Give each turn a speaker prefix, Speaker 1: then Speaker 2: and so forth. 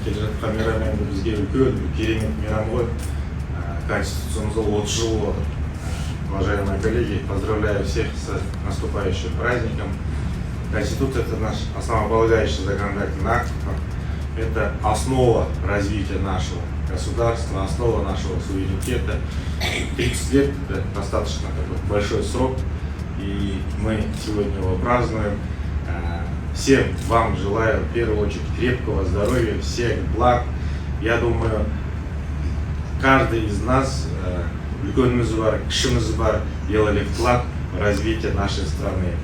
Speaker 1: келе жатқан мейрам енді бізге үлкен керемет мейрам ғой. Конституциямызға 30 жыл отыр. Уважаемые коллеги, поздравляю всех с наступающим праздником. Конституция – это наш основополагающий законодательный акт. Это основа развития нашего государства, основа нашего суверенитета. 30 лет – это достаточно такой большой срок, и мы сегодня его празднуем. Всем вам желаю, в первую очередь, крепкого здоровья, всех благ. Я думаю, каждый из нас, үлкеніміз бар, кішіміз бар, делали вклад в развитие нашей страны.